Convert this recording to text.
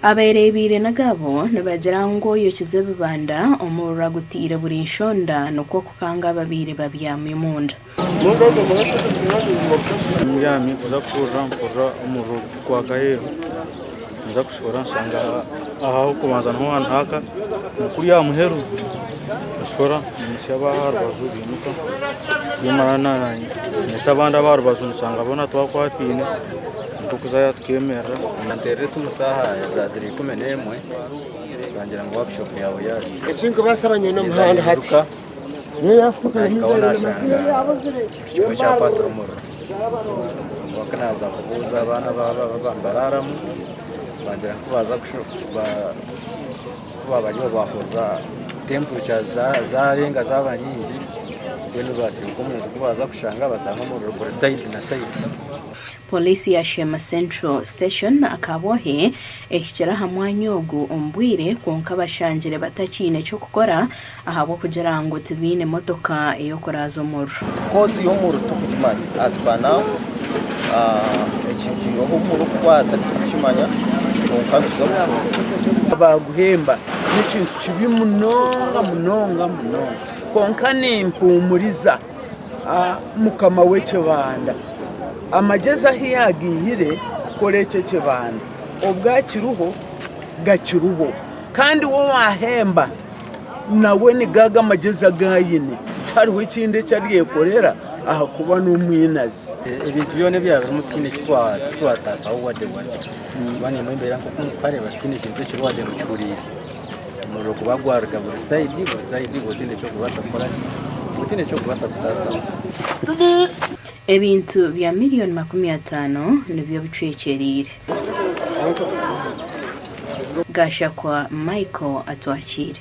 abayireebire nagabo nibagira ngu yokize ebibanda omurura gutiire buri nshonda nokwo kukanga ababiire babyama emunda myami kuza kurra omururu gwagaheeru nza kushora nsanga aho kubanza naho hantaka nokuri ya muheru ashora musyaba harbazu binuka yimana netabanda barbazu nsanga bona twakwatine tukuzaya tukemera Interesse musaha yazaziri 11 bangira ngo workshop yawe yasi ekinko basabanye no muhanda hati kaona shanga kigo cya pastor muro wakanaza kubuza abana b'Mbarara bangira ko baza kushuba bari bahoza temperature zarenga zabanyingi bene basi uko baza kushanga basanga mu side na side. Polisi ya Sheema Central Station akabohe ekikira hamwanya ogu ombwire konka bashanjire batakine cyo gukora ahabo kugira ngo tubine motoka eyokuraza omuru kozi y'omuru tukimanya asbana ekijiro omuru kwata tukimanya konka tuzakushobora baguhemba n'ikintu kibi munonga konka n'impumuriza mukama w'ekibanda amageza hiyagihire koreke kibanda obwakiruho gakiruho kandi wo wahemba nawe ni gaga amageza gayine hariho ikindi cyariyekorera aha kuba n'umwinazi ibintu byone byaje mu kindi kitwatasa wade bane mu imbere nko kumpareba kindi kintu kirwade mu cyurire umuro kubagwarga buri side botine cyo kubasa kora botine cyo kubasa kutasa ebintu bya miliyoni 50 nibyo bicwekerire gasha kwa Michael atwakire